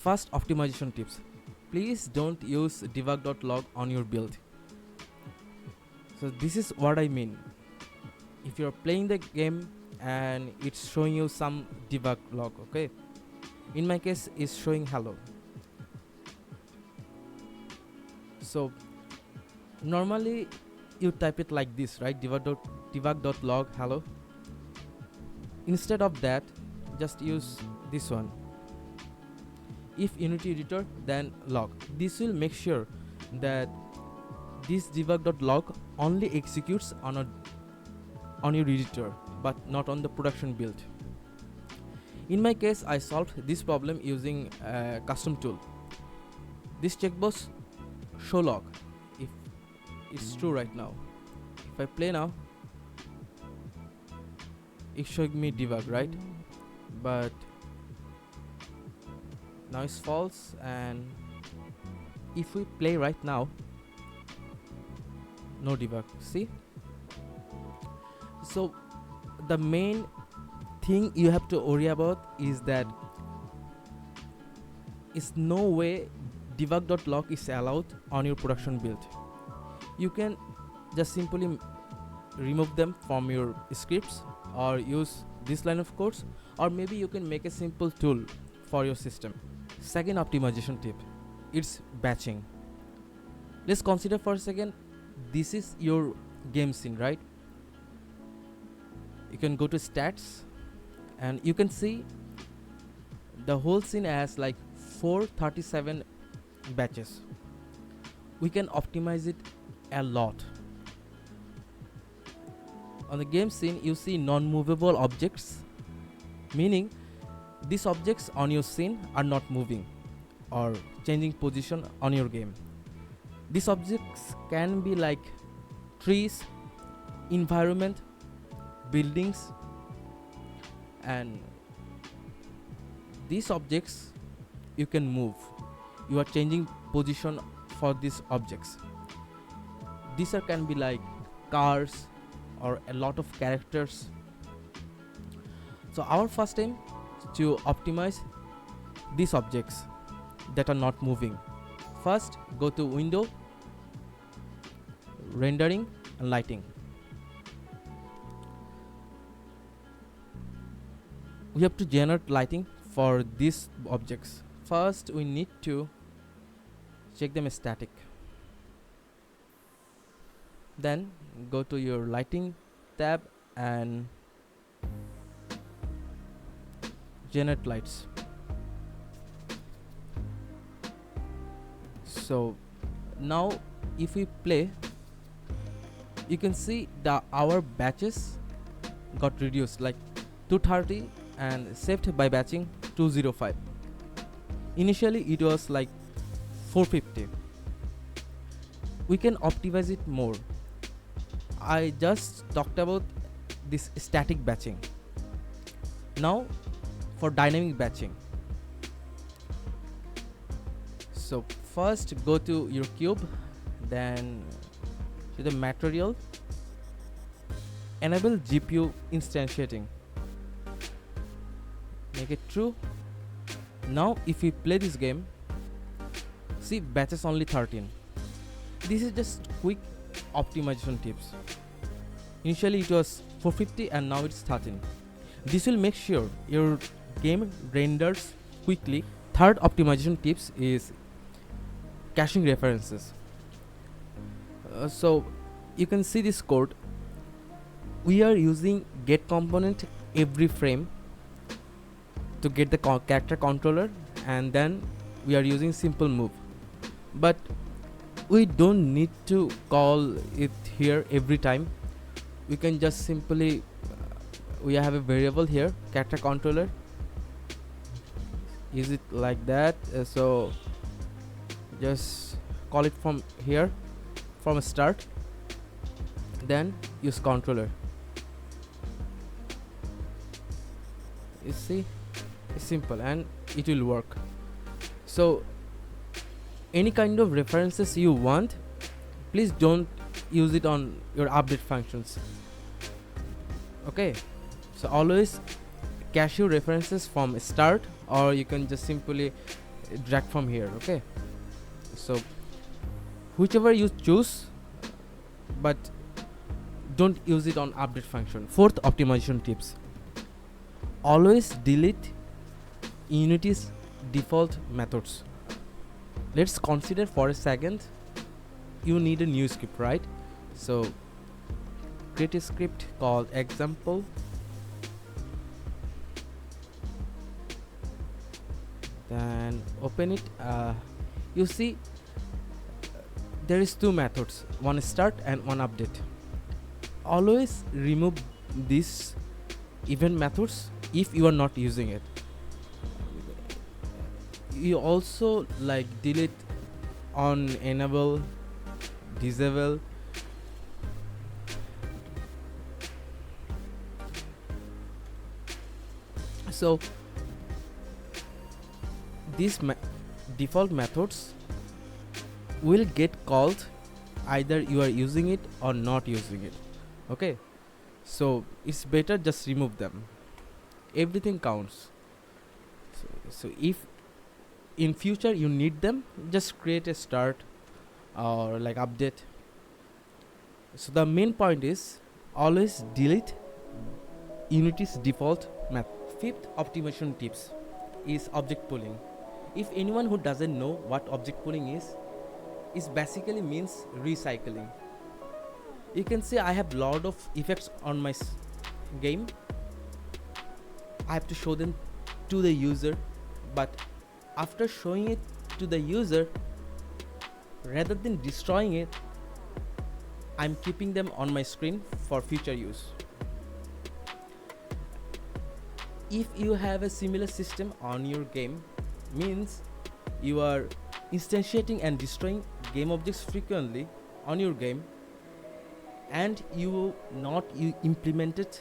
First, optimization tips. Please don't use debug.log on your build. So this is what I mean. If you're playing the game and it's showing you some debug log, okay? In my case, it's showing hello. So normally you type it like this, right? debug.log hello. Instead of that, just use this one. If Unity editor, then log. This will make sure that this debug.log only executes on your editor, but not on the production build. In my case, I solved this problem using a custom tool. This checkbox show log if it's true right now. If I play now, it's showing me debug, right? But now it's false, and if we play right now, no debug. See? So the main thing you have to worry about is that is no way debug.log is allowed on your production build. You can just simply remove them from your scripts or use this line of codes, or maybe you can make a simple tool for your system. Second optimization tip, it's batching. Let's consider for a second, this is your game scene, right? You can go to stats and you can see the whole scene has like 437 batches. We can optimize it a lot. On the game scene, you see non-movable objects, meaning these objects on your scene are not moving or changing position on your game. These objects can be like trees, environment, buildings, and these objects you can move. You are changing position for these objects. These can be like cars or a lot of characters. So our first aim is to optimize these objects that are not moving. First, go to Window, Rendering and Lighting. We have to generate lighting for these objects. First, we need to check them as static. Then go to your lighting tab and generate lights. So now if we play, you can see that our batches got reduced like 230 and saved by batching 205. Initially it was like 450. We can optimize it more. I just talked about this static batching. Now for dynamic batching. So first go to your cube, then to the material, enable GPU instantiating, make it true. Now if we play this game, see batches only 13. This is just quick optimization tips. Initially it was 450 and now it's 13. This will make sure your game renders quickly. Third optimization tips is caching references. So you can see this code. We are using get component every frame to get the character controller, and then we are using simple move, but we don't need to call it here every time. We can just simply we have a variable here, character controller, use it like that. So just call it from here from a start, then use controller. You see, it's simple and it will work. So any kind of references you want, please don't use it on your update functions. Okay, so always cache your references from start, or you can just simply drag from here. Okay, so whichever you choose, but don't use it on update function. Fourth optimization tips: always delete Unity's default methods. Let's consider for a second you need a new script, right? So create a script called example, then open it. You see there is two methods, one start and one update. Always remove these event methods if you are not using it. You also like delete on enable, disable. So these default methods will get called either you are using it or not using it. Okay, so it's better just remove them. Everything counts. So if in future you need them, just create a start or like update. So the main point is always delete Unity's default method. Fifth optimization tips is object pooling. If anyone who doesn't know what object pooling is basically means recycling. You can see I have lot of effects on my game. I have to show them to the user, but after showing it to the user, rather than destroying it, I'm keeping them on my screen for future use. If you have a similar system on your game, means you are instantiating and destroying game objects frequently on your game, and you implemented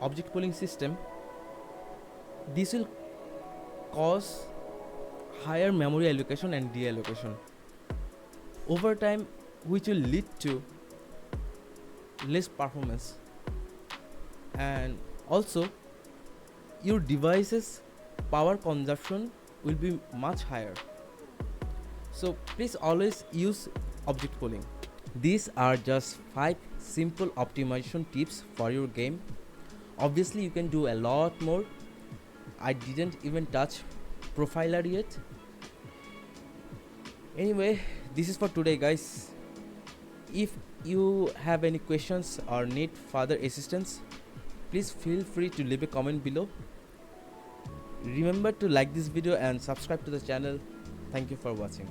object pooling system, this will cause higher memory allocation and deallocation over time, which will lead to less performance, and also your device's power consumption will be much higher. So please always use object pooling. These are just 5 simple optimization tips for your game. Obviously you can do a lot more. I didn't even touch profiler yet. Anyway, this is for today, guys. If you have any questions or need further assistance, please feel free to leave a comment below. Remember to like this video and subscribe to the channel. Thank you for watching.